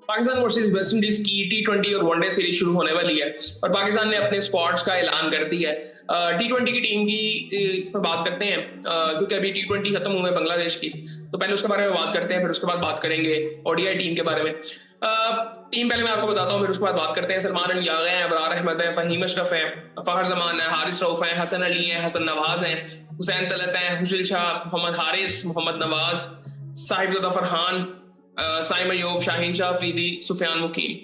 Pakistan versus West Indies की T20 और one day series शुरू होने वाली है और पाकिस्तान ने अपने स्क्वाड्स का ऐलान कर दिया है। T20 की टीम की इस पर बात करते हैं, क्योंकि अभी T20 खत्म हुए बांग्लादेश की, तो पहले उसके बारे में बात करते हैं, फिर उसके बाद बात करेंगे ओडीआई टीम के बारे में। टीम पहले मैं आपको बताता हूँ, फिर उसके बाद बात करते हैं। सलमान अली याग हैं, अबरार अहमद हैं, फहीम अशरफ हैं, फखर जमान है, हारिस रऊफ हैं, हसन अली हैं, हसन नवाज हैं, हुसैन तलत हैं, हुशिल शाह, मोहम्मद हारिस, मोहम्मद नवाज, साहिबजादा फरहान, साइम अयूब, शाहीन शाह अफरीदी, सुफियान मुकीम।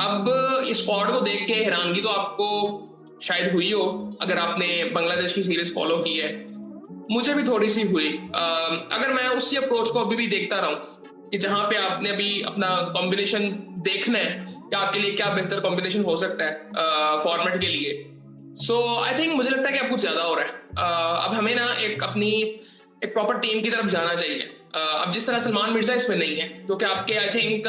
अब इस स्क्वाड को देख के हैरानगी तो आपको शायद हुई हो अगर आपने बांग्लादेश की सीरीज फॉलो की है। मुझे भी थोड़ी सी हुई। अगर मैं उसी अप्रोच को अभी भी देखता रहूं कि जहां पे आपने अभी अपना कॉम्बिनेशन देखना है कि आपके लिए क्या बेहतर कॉम्बिनेशन हो सकता है फॉर्मेट के लिए, सो आई थिंक मुझे लगता है कि अब कुछ ज्यादा हो रहा है। अब हमें ना एक प्रॉपर टीम की तरफ जाना चाहिए। अब जिस तरह सलमान मिर्जा इसमें नहीं है, जो कि आपके आई थिंक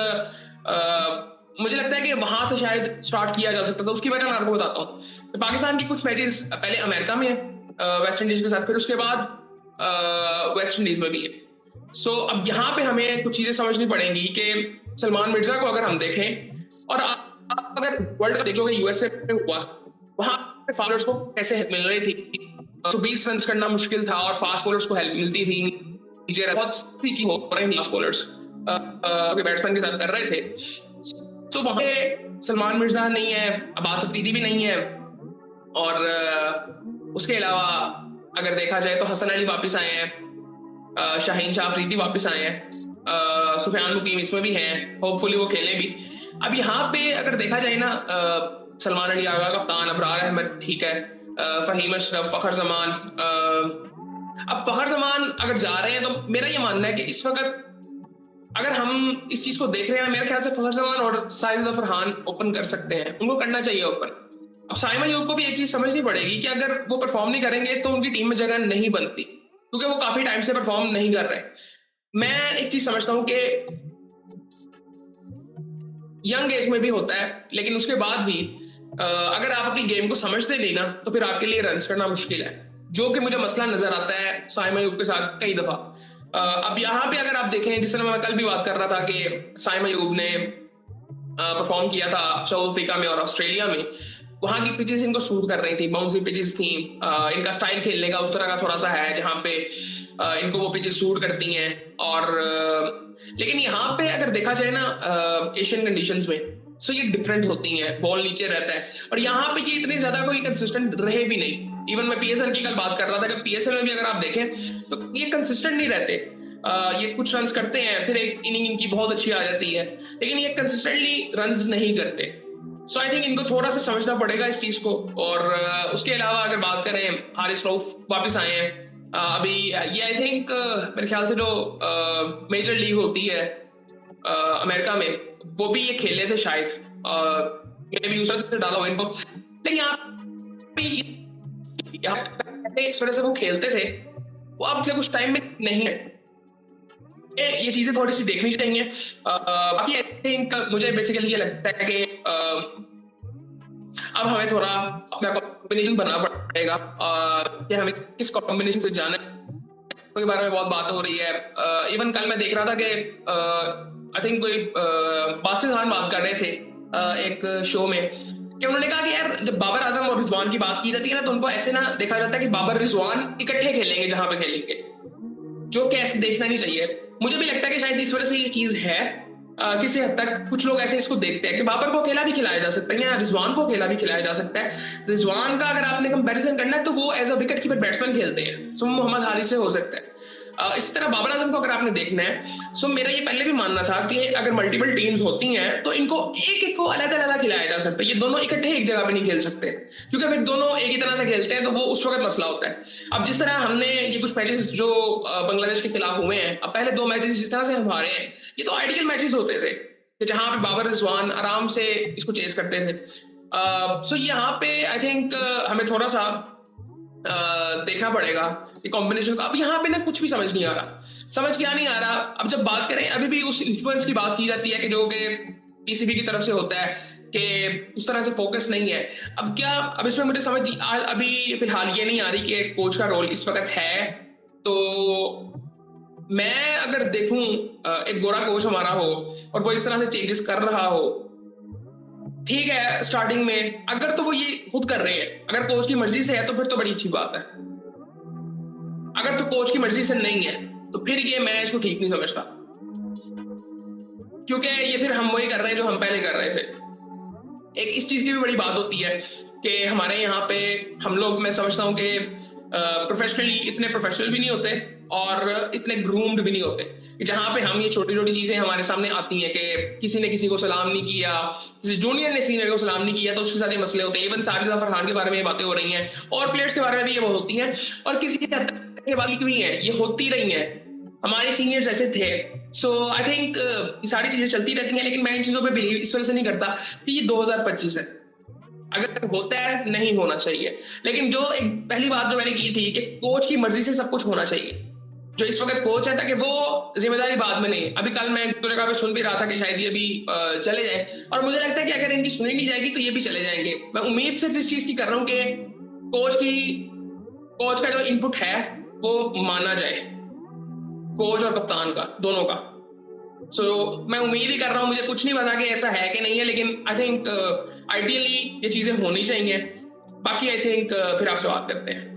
मुझे लगता है कि वहां से शायद स्टार्ट किया जा सकता था। उसकी वजह मैं आपको बताता हूँ। तो पाकिस्तान की कुछ मैचेस पहले अमेरिका में है वेस्ट इंडीज के साथ, फिर उसके बाद वेस्ट इंडीज में भी है। सो अब यहाँ पे हमें कुछ चीजें समझनी पड़ेंगी कि सलमान मिर्जा को अगर हम देखें और आप अगर वर्ल्ड कप देखोगे यूएसए में हुआ, वहां पे फाउलर्स को कैसे हेल्प मिल रही थी, तो 20 रन करना मुश्किल था और फास्ट बॉलर्स को हेल्प मिलती थी। बहुत सी चीज हो रही थी फास्ट बॉलर्स बैट्समैन के साथ कर रहे थे। तो वहां पे सलमान मिर्जा नहीं है, अब्बास अफरीदी भी नहीं है, और उसके अलावा अगर देखा जाए तो हसन अली वापस आए हैं, शाहीन शाह अफरीदी वापस आए हैं, सुफियान मुकीम इसमें भी हैं, होपफुली वो खेले भी। अब यहाँ पे अगर देखा जाए ना, सलमान अली आगा कप्तान, अबरार अहमद ठीक है, फहीम अशरफ, फखर जमान। अब फखर जमान अगर जा रहे हैं तो मेरा ये मानना है कि इस वक्त अगर हम इस चीज को देख रहे हैं, मेरे ख्याल से फखर जमान और साहिबजादा फरहान ओपन कर सकते हैं, उनको करना चाहिए ओपन। अब साइम अयूब को भी एक चीज समझनी पड़ेगी कि अगर वो परफॉर्म नहीं करेंगे तो उनकी टीम में जगह नहीं बनती, क्योंकि वो काफी टाइम से परफॉर्म नहीं कर रहे। मैं एक चीज समझता हूं कि यंग एज में भी होता है, लेकिन उसके बाद भी अगर आप अपनी गेम को समझते नहीं ना, तो फिर आपके लिए रन करना मुश्किल है, जो कि मुझे मसला नजर आता है साइम अयूब के साथ कई दफा। अब यहाँ पे अगर आप देखें, जिस तरह मैं कल भी बात कर रहा था कि साइम अयूब ने परफॉर्म किया था साउथ अफ्रीका में और ऑस्ट्रेलिया में, वहां की पिचेस इनको सूट कर रही थी, बाउंसी पिचेस थी। इनका स्टाइल खेलने का उस तरह का थोड़ा सा है जहां पे इनको वो पिचेस सूट करती हैं। और लेकिन यहाँ पे अगर देखा जाए ना एशियन कंडीशंस में, सो ये डिफरेंट होती हैं, बॉल नीचे रहता है, और यहाँ पे ये इतने ज्यादा कोई कंसिस्टेंट रहे भी नहीं। इवन मैं पीएसएल की कल बात कर रहा था कि पीएसएल में भी अगर आप देखें तो ये कंसिस्टेंट नहीं रहते। ये कुछ रन्स करते हैं, फिर एक इनिंग इनकी बहुत अच्छी आ जाती है, लेकिन ये कंसिस्टेंटली रन्स नहीं करते। सो आई थिंक इनको थोड़ा सा समझना पड़ेगा इस चीज को। और उसके अलावा अगर बात करें, हारिस रऊफ वापस आए हैं। अभी ये आई थिंक मेरे ख्याल से जो मेजर लीग होती है अमेरिका में, वो भी ये खेले थे शायद, मे भी उस तरह से डाला हो इनको। लेकिन यहाँ इस वजह से वो खेलते थे, वो अब पिछले कुछ टाइम में नहीं है। ये चीजें थोड़ी सी देखनी चाहिए। बाकी आई थिंक मुझे बेसिकली ये लगता है कि अब हमें थोड़ा अपना कॉम्बिनेशन बनाना पड़ेगा कि हमें किस कॉम्बिनेशन से जाना है, के बारे में बहुत बात हो रही है। इवन कल मैं देख रहा था कि आई थिंक कोई बासिर खान बात कर रहे थे एक शो में, कि उन्होंने कहा कि यार जब बाबर आजम और रिजवान की बात की जाती है ना, तो उनको ऐसे ना देखा जाता है कि बाबर रिजवान इकट्ठे खेलेंगे जहां पे खेलेंगे, जो कि ऐसे देखना नहीं चाहिए। मुझे भी लगता है कि शायद इस वजह से ये चीज है, किसी हद तक कुछ लोग ऐसे इसको देखते हैं कि बाबर को अकेला भी खिलाया जा सकता है या रिजवान को अकेला भी खिलाया जा सकता है। रिजवान का अगर आपने कंपैरिजन करना है तो वो as a wicket keeper batsman खेलते हैं, सो मोहम्मद हारिस से हो सकता है। इस तरह बाबर आजम को अगर आपने देखना है, सो मेरा ये पहले भी मानना था कि अगर मल्टीपल टीम्स होती हैं तो इनको एक एक को अलग अलग खिलाया जा सकता है, ये दोनों इकट्ठे एक जगह पे नहीं खेल सकते, क्योंकि अगर दोनों एक ही तरह से खेलते हैं तो वो उस वक्त मसला होता है। अब जिस तरह हमने ये कुछ मैचेस जो बांग्लादेश के खिलाफ हुए हैं, अब पहले 2 मैचेस जिस तरह से हम हारे हैं, ये तो आइडियल मैचेस होते थे कि जहां पे बाबर रिजवान आराम से इसको चेस करते थे। सो यहाँ पे आई थिंक हमें थोड़ा सा देखना पड़ेगा कि कॉम्बिनेशन का। अब यहाँ पे ना कुछ भी समझ नहीं आ रहा, समझ क्या नहीं आ रहा। अब जब बात करें, अभी भी उस इन्फ्लुएंस की बात की जाती है कि जो कि पीसीबी की तरफ से होता है, कि उस तरह से फोकस नहीं है। अब क्या, अब इसमें मुझे समझ अभी फिलहाल ये नहीं आ रही कि कोच का रोल इस वक्त है, तो मैं अगर देखूं एक गोरा कोच हमारा हो और वो इस तरह से चेंजेस कर रहा हो, ठीक है स्टार्टिंग में अगर तो वो ये खुद कर रहे हैं, अगर कोच की मर्जी से है तो फिर तो बड़ी अच्छी बात है। अगर तो कोच की मर्जी से नहीं है तो फिर ये मैं इसको ठीक नहीं समझता, क्योंकि ये फिर हम वही कर रहे हैं जो हम पहले कर रहे थे। एक इस चीज की भी बड़ी बात होती है कि हमारे यहाँ पे हम लोग, मैं समझता हूँ कि प्रोफेशनली इतने प्रोफेशनल भी नहीं होते और इतने ग्रूम्ड भी नहीं होते कि जहाँ पे हम ये छोटी छोटी चीजें हमारे सामने आती हैं कि किसी ने किसी को सलाम नहीं किया, किसी जूनियर ने सीनियर को सलाम नहीं किया तो उसके साथ ये मसले होते हैं। इवन साजिदा फरहान के बारे में ये बातें हो रही हैं और प्लेयर्स के बारे में भी ये बहुत होती हैं, और किसी हद तक ये बात भी है, ये होती रही हैं, हमारे सीनियर्स ऐसे थे। सो आई थिंक ये सारी चीजें चलती रहती हैं, लेकिन मैं इन चीजों पे बिलीव इस वजह से नहीं करता कि ये 2025 है, अगर होता है नहीं होना चाहिए। लेकिन जो एक पहली बात जो मैंने की थी कि कोच की मर्जी से सब कुछ होना चाहिए, जो इस वक्त कोच है ताकि वो जिम्मेदारी बाद में नहीं। अभी कल मैं एक दो जगह पे सुन भी रहा था कि शायद ये भी चले जाए, और मुझे लगता है कि अगर इनकी सुनी नहीं जाएगी तो ये भी चले जाएंगे। मैं उम्मीद सिर्फ इस चीज की कर रहा हूँ कि कोच का जो इनपुट है वो माना जाए, कोच और कप्तान का, दोनों का। सो मैं उम्मीद ही कर रहा हूँ, मुझे कुछ नहीं पता कि ऐसा है कि नहीं है, लेकिन आई थिंक आइडियली ये चीजें होनी चाहिए। बाकी आई थिंक फिर आपसे बात करते हैं।